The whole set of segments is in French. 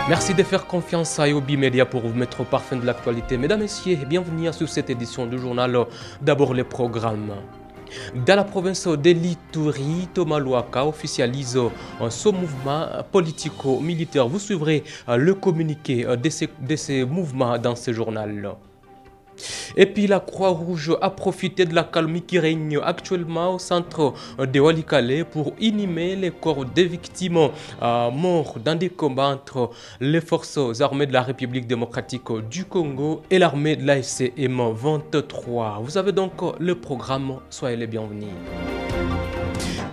Merci de faire confiance à Yobi Media pour vous mettre au parfum de l'actualité. Mesdames, Messieurs, bienvenue sur cette édition du journal. D'abord les programmes. Dans la province de l'Ituri, Thomas Louaka officialise son mouvement politico-militaire. Vous suivrez le communiqué de ces mouvements dans ce journal. Et puis la Croix-Rouge a profité de la calmie qui règne actuellement au centre de Walikale pour inhumer les corps des victimes morts dans des combats entre les forces armées de la République démocratique du Congo et l'armée de l'AFC M23. Vous avez donc le programme, soyez les bienvenus.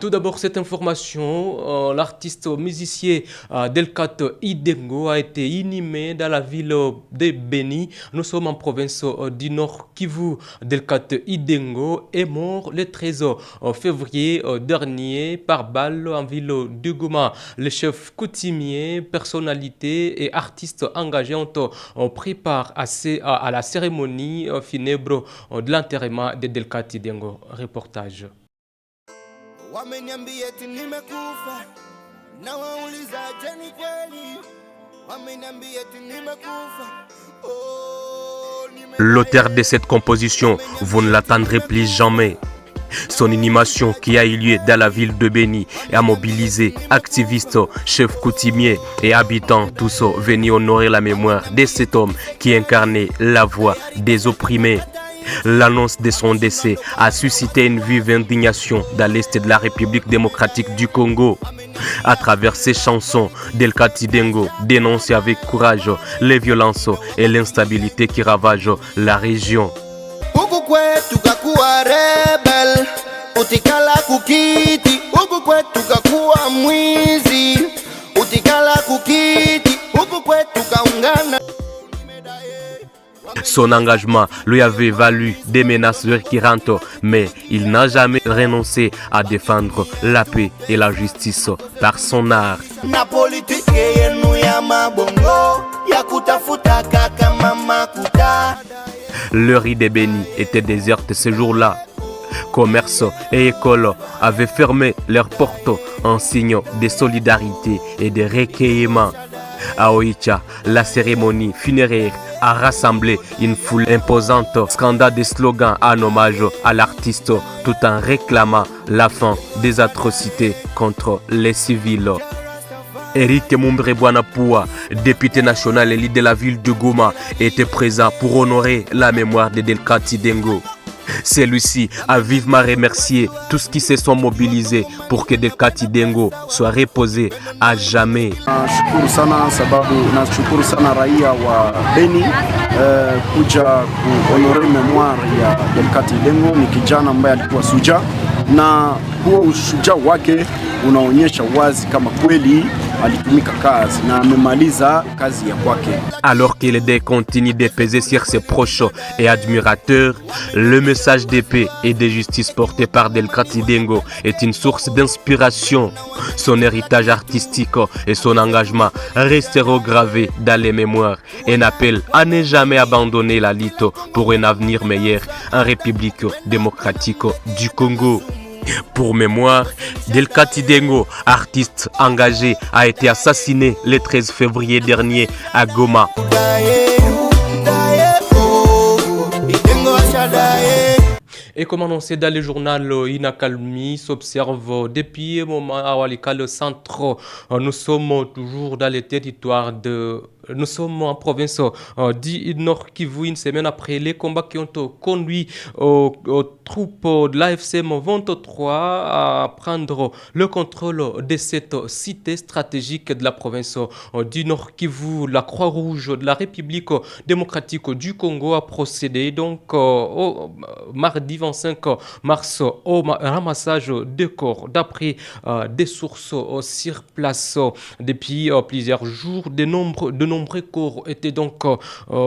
Tout d'abord, cette information, l'artiste musicien Delcat Idengo a été inhumé dans la ville de Beni. Nous sommes en province du Nord Kivu. Delcat Idengo est mort le 13 février dernier par balle en ville de Goma. Le chef coutumier, personnalité et artiste engagé ont pris part à la cérémonie funèbre de l'enterrement de Delcat Idengo. Reportage. Wameniambia eti nimekufa na wauliza jeni kweli. Wameniambia eti nimekufa. L'auteur de cette composition, vous ne l'attendrez plus jamais. Son inhumation qui a eu lieu dans la ville de Beni a mobilisé activistes, chefs coutumiers et habitants tous venus honorer la mémoire de cet homme qui incarnait la voix des opprimés. L'annonce de son décès a suscité une vive indignation dans l'est de la République démocratique du Congo. À travers ses chansons, Delcat Idengo dénonce avec courage les violences et l'instabilité qui ravagent la région. Son engagement lui avait valu des menaces récurrentes, mais il n'a jamais renoncé à défendre la paix et la justice par son art. Le riz de Beni était déserte ce jour-là. Commerces et écoles avaient fermé leurs portes en signe de solidarité et de recueillement. À Oicha, la cérémonie funéraire a rassemblé une foule imposante, scandant des slogans en hommage à l'artiste tout en réclamant la fin des atrocités contre les civils. Eric Mumbrebwanapua, député national élu de la ville de Goma, était présent pour honorer la mémoire de Delcat Idengo. Celui-ci a vivement remercié tous qui se sont mobilisés pour que Delcat Idengo soit reposé à jamais. Nashukuru sana sababu nashukuru sana raia wa Beni kuja kuhonore memoire ya Delcat Idengo. Ni kijana ambaye alikuwa suja na huo ushujaa wake unaonyesha wazi kama kweli alitumika kazi na amemaliza kazi ya kwake. Alors que le deuil continue de peser sur ses proches et admirateurs, le message de paix et de justice porté par Delcat Idengo est une source d'inspiration. Son héritage artistique et son engagement resteront gravés dans les mémoires. Un appel à ne jamais abandonner la lutte pour un avenir meilleur en République démocratique du Congo. Pour mémoire, Delcat Idengo, artiste engagé, a été assassiné le 13 février dernier à Goma. Et comme annoncé dans le journal, une accalmie s'observe depuis un moment à Walikale, le centre. Nous sommes toujours dans le territoire de... Nous sommes en province du Nord Kivu, une semaine après les combats qui ont conduit aux troupes de l'AFC M23 à prendre le contrôle de cette cité stratégique de la province du Nord Kivu. La Croix-Rouge de la République démocratique du Congo a procédé donc au mardi 25 mars au ramassage de corps. D'après des sources sur place, depuis plusieurs jours, de nombreux corps étaient donc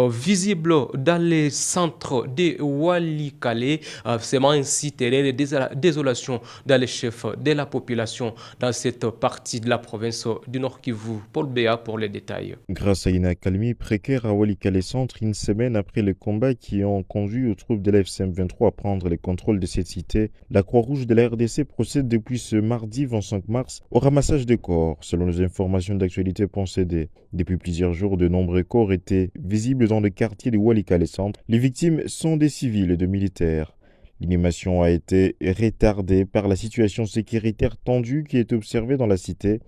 visibles dans les centres de Walikale, faisant ainsi terrain de désolation dans les chefs de la population dans cette partie de la province du Nord Kivu. Paul Béa pour les détails. Grâce à une accalmie précaire à Walikale Centre, une semaine après les combats qui ont conduit aux troupes de l'AFC M23 à prendre le contrôle de cette cité, la Croix-Rouge de la RDC procède depuis ce mardi 25 mars au ramassage des corps, selon les informations d'actualité concédées. Depuis plusieurs jours, de nombreux corps étaient visibles dans le quartier de Walikale Centre. Les victimes sont des civils et de militaires. L'inhumation a été retardée par la situation sécuritaire tendue qui est observée dans la cité.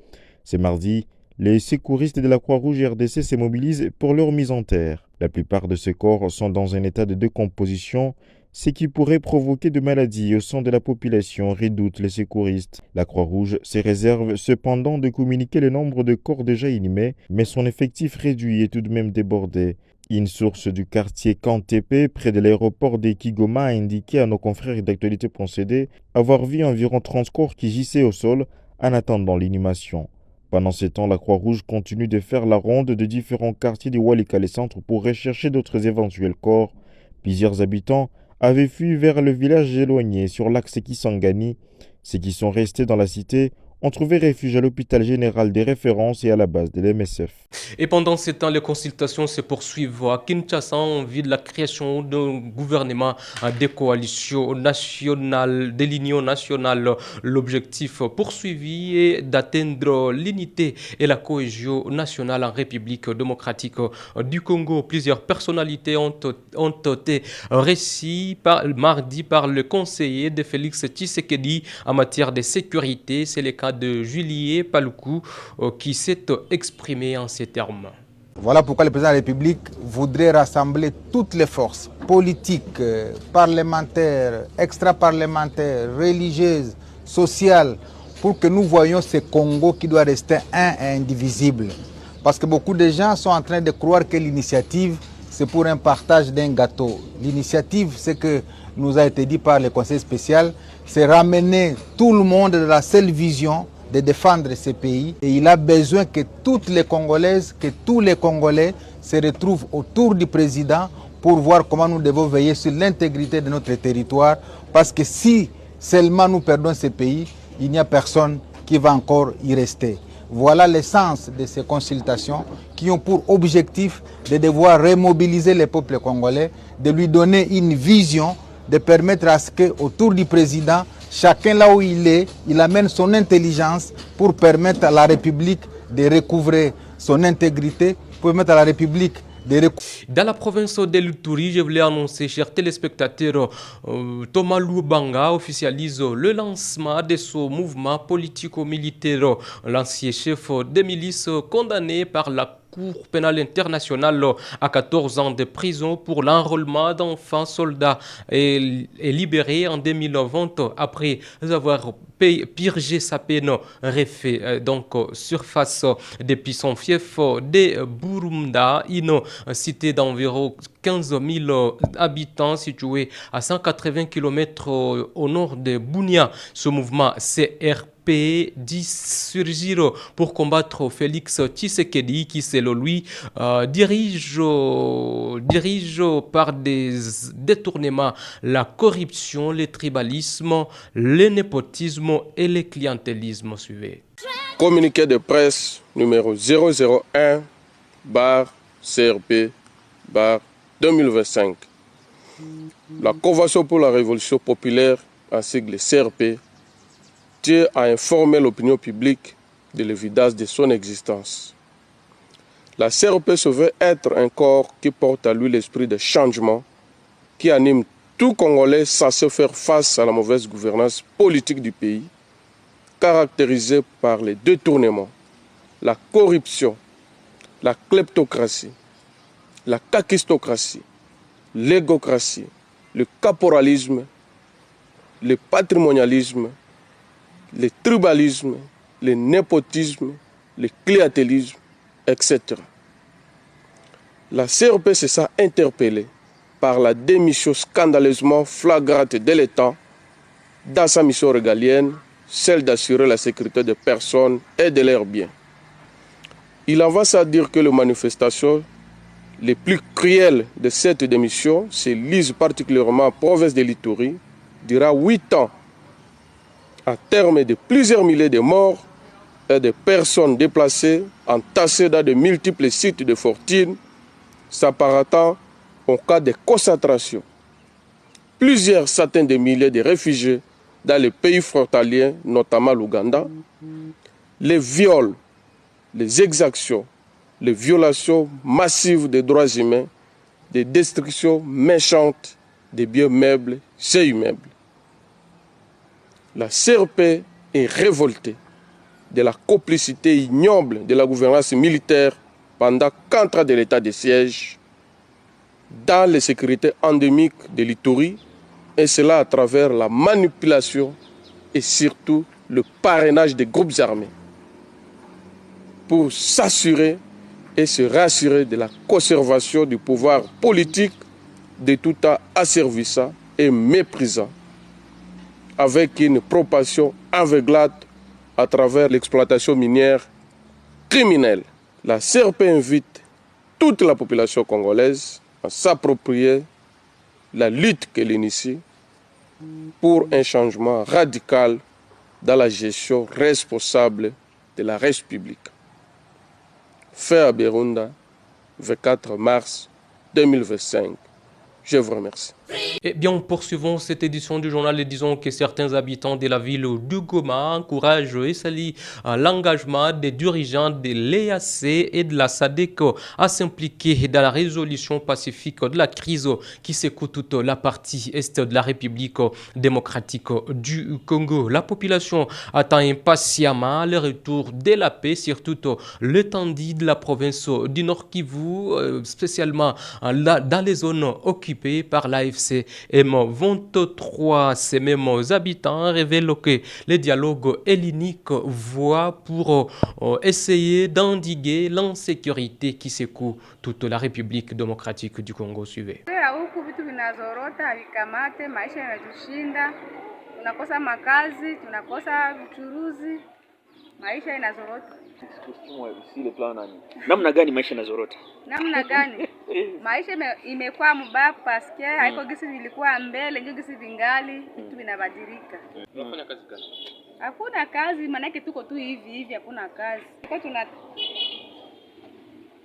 Ce mardi, les secouristes de la Croix-Rouge RDC se mobilisent pour leur mise en terre. La plupart de ces corps sont dans un état de décomposition, ce qui pourrait provoquer de maladies au sein de la population, redoutent les secouristes. La Croix-Rouge se réserve cependant de communiquer le nombre de corps déjà inhumés, mais son effectif réduit est tout de même débordé. Une source du quartier Kantepe, près de l'aéroport de Kigoma, a indiqué à nos confrères d'actualité.cd avoir vu environ 30 corps qui gissaient au sol en attendant l'inhumation. Pendant ce temps, la Croix-Rouge continue de faire la ronde de différents quartiers de Walikale Centre pour rechercher d'autres éventuels corps. Plusieurs habitants avaient fui vers le village éloigné sur l'axe Kisangani. Ceux qui sont restés dans la cité ont trouvé refuge à l'hôpital général des références et à la base de l'MSF. Et pendant ce temps, les consultations se poursuivent à Kinshasa en vue de la création d'un gouvernement de coalition nationale, de l'Union nationale. L'objectif poursuivi est d'atteindre l'unité et la cohésion nationale en République démocratique du Congo. Plusieurs personnalités ont été reçues mardi par le conseiller de Félix Tshisekedi en matière de sécurité. C'est le cas de Julien Paluku qui s'est exprimé en ces termes. Voilà pourquoi le président de la République voudrait rassembler toutes les forces politiques, parlementaires, extra-parlementaires, religieuses, sociales, pour que nous voyions ce Congo qui doit rester un et indivisible. Parce que beaucoup de gens sont en train de croire que l'initiative, c'est pour un partage d'un gâteau. L'initiative, c'est que nous a été dit par le conseil spécial, c'est ramener tout le monde dans la seule vision de défendre ce pays. Et il a besoin que toutes les Congolaises, que tous les Congolais se retrouvent autour du président pour voir comment nous devons veiller sur l'intégrité de notre territoire. Parce que si seulement nous perdons ce pays, il n'y a personne qui va encore y rester. Voilà l'essence de ces consultations qui ont pour objectif de devoir remobiliser le peuple congolais, de lui donner une vision, de permettre à ce qu'autour du président, chacun là où il est, il amène son intelligence pour permettre à la République de recouvrer son intégrité, pour permettre à la République de... Dans la province de l'Ituri, je voulais annoncer, chers téléspectateurs, Thomas Lubanga officialise le lancement de ce mouvement politico-militaire. L'ancien chef des milices condamné par la Cour pénale internationale à 14 ans de prison pour l'enrôlement d'enfants soldats est libéré en 2020 après avoir purgé sa peine refait surface depuis son fief de Burumda, une cité d'environ 15 000 habitants située à 180 km au nord de Bunia. Ce mouvement CRP dit surgir pour combattre Félix Tshisekedi qui, selon lui, dirige par des détournements la corruption, le tribalisme, le népotisme et le clientélisme. Suivez. Communiqué de presse numéro 001-CRP-2025. La Convention pour la Révolution populaire, en sigle CRP, tient à informer l'opinion publique de l'évidence de son existence. La CRP se veut être un corps qui porte à lui l'esprit de changement, qui anime tout Congolais censé faire face à la mauvaise gouvernance politique du pays, caractérisée par les détournements, la corruption, la kleptocratie, la kakistocratie, l'égocratie, le caporalisme, le patrimonialisme, le tribalisme, le népotisme, le clientélisme, etc. La CRP se sent interpellée par la démission scandaleusement flagrante de l'État dans sa mission régalienne, celle d'assurer la sécurité des personnes et de leurs biens. Il en va sans dire que les manifestations les plus cruelles de cette démission se lisent particulièrement en province de l'Ituri, durant 8 ans, à terme de plusieurs milliers de morts et de personnes déplacées, entassées dans de multiples sites de fortune, s'apparentant en cas de concentration. Plusieurs centaines de milliers de réfugiés dans les pays frontaliers, notamment l'Ouganda, les viols, les exactions, les violations massives des droits humains, des destructions méchantes des biens meubles et immeubles. La CRP est révoltée de la complicité ignoble de la gouvernance militaire pendant 4 ans de l'état de siège dans les sécurités endémiques de l'Ituri, et cela à travers la manipulation et surtout le parrainage des groupes armés pour s'assurer et se rassurer de la conservation du pouvoir politique de tout asservissant et méprisant, avec une propagation aveuglade à travers l'exploitation minière criminelle. La CRP invite toute la population congolaise à s'approprier la lutte qu'elle initie pour un changement radical dans la gestion responsable de la République. Fait à Birunda, 24 mars 2025. Je vous remercie. Eh bien, poursuivons cette édition du journal et disons que certains habitants de la ville de Goma encouragent et saluent l'engagement des dirigeants de l'EAC et de la SADC à s'impliquer dans la résolution pacifique de la crise qui secoue toute la partie est de la République démocratique du Congo. La population attend impatiemment le retour de la paix sur toute l'étendue de la province du Nord Kivu, spécialement dans les zones occupées par l'AFC M23. Ces mêmes habitants révèlent que le dialogue est l'unique voie pour essayer d'endiguer l'insécurité qui secoue toute la République démocratique du Congo. Suivez. Huku vitu vinazorota havikamate, maisha yanatushinda, tunakosa makazi, tunakosa uchuruzi, maisha inazorota. Namna gani maisha inazorota? Namna gani? Maisha imekuwa mbaya paske haiko gisi vilikuwa mbele, ndio gisi vingali, vitu vinabadilika. Unafanya kazi gani? Hakuna kazi, manake tuko tu hivi, hakuna kazi. Kwa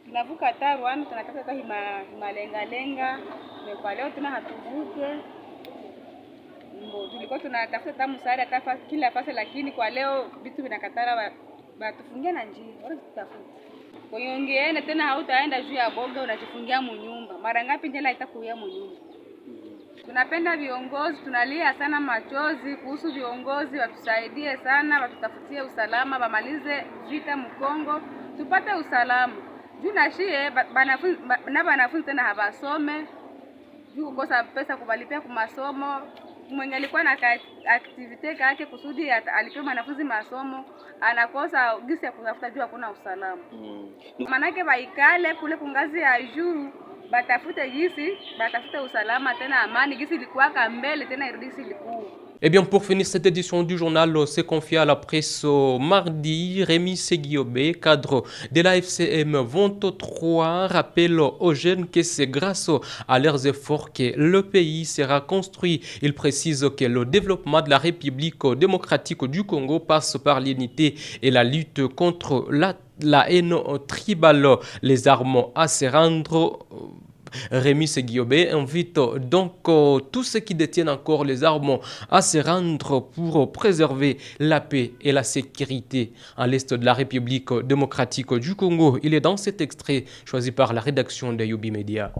tunavuka Rwanda, tunataka himalenga, kwa leo tuna hatuvuke. Tulikuwa tunatafuta tamu msaada kila fasi, lakini kwa leo vitu vinakatara, batufungia na njia, wala tutafuta. Kwa hiyo ungeenda tena hautaenda juu ya boga, unajifungia munyumba. Mara ngapi njela itakuya munyumba? Tunapenda viongozi, tunalia sana machozi kuhusu viongozi, watusaidie sana, watutafutie usalama, bamalize vita Mkongo, tupate usalama. Juu na shie banafunzi tena habasome, juu kukosa pesa kubalipia kwa masomo. Mwenye alikuwa na activity yake kusudi alipewa wanafunzi masomo, anakosa gisi ya kutafuta juu hakuna usalama. Manake baikale kule kungazi ya juu, batafute gisi, batafute usalama tena amani gisi ilikuwa kambele tena irudisi ilikuwa. Eh bien, pour finir cette édition du journal, c'est confié à la presse mardi. Rémi Seguiobé, cadre de l'AFCM 23, rappelle aux jeunes que c'est grâce à leurs efforts que le pays sera construit. Il précise que le développement de la République démocratique du Congo passe par l'unité et la lutte contre la haine tribale. Les armes à se rendre. Rémi Seguiobé invite donc tous ceux qui détiennent encore les armes à se rendre pour préserver la paix et la sécurité à l'est de la République démocratique du Congo. Il est dans cet extrait choisi par la rédaction de Yubi Media.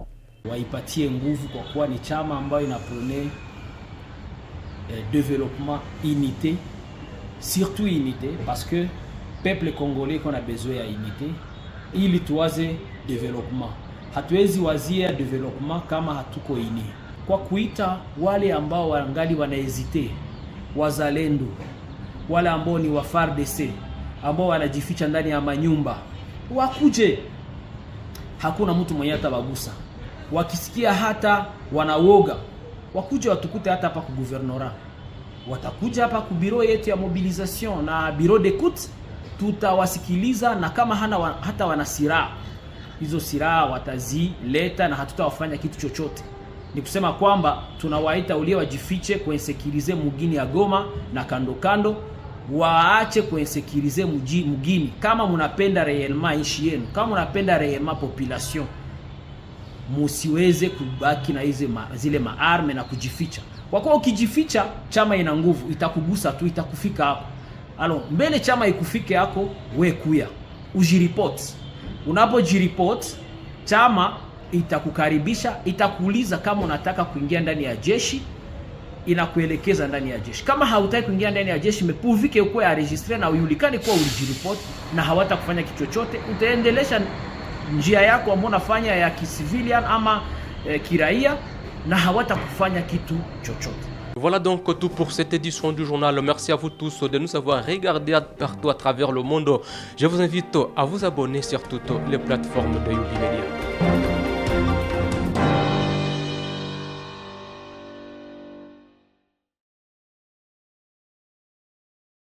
Waipatie nguvu kwa kuwa ni chama ambayo inapone développement, unité, surtout unité, parce que peuple congolais qu'on a besoin ya unité, ili tuwaze développement. Hatuwezi wazia development kama hatuko ini. Kwa kuita wale ambao wangali wanahezite, wazalendo, wale ambao ni wa FARDC, ambao wanajificha ndani ya manyumba, wakuje. Hakuna mtu mwenye atabagusa. Wakisikia hata wanawoga, wakuje watukute hata hapa ku gouvernorat. Watakuja hapa ku bureau yetu ya mobilisation na bureau d'écoute, tutawasikiliza, na kama hata wana silaha, hizo silaha watazileta na hatutawafanya kitu chochote. Ni kusema kwamba tunawaita ulie wajifiche kuinsekirize mugini ya Goma na kando kando, waache kuinsekirize mugini. Kama munapenda réellement nchi yenu, kama munapenda réellement population, musiweze kubaki na zile maarme na kujificha. Kwa kuwa ukijificha, chama ina nguvu, itakugusa tu, itakufika hapo. Alors mbele chama ikufike yako, we kuya ujiripoti. Unapojiripoti, chama itakukaribisha, itakuuliza kama unataka kuingia ndani ya jeshi, inakuelekeza ndani ya jeshi. Kama hautaki kuingia ndani ya jeshi, mepuvike uko ya registre na ujulikane kuwa ulijiripoti, na hawata kufanya kitu chochote, utaendelesha njia yako ambayo unafanya ya civilian ama kiraia, na hawata kufanya kitu chochote. Voilà donc tout pour cette édition du journal. Merci à vous tous de nous avoir regardés partout à travers le monde. Je vous invite à vous abonner sur toutes les plateformes de Youpi Media.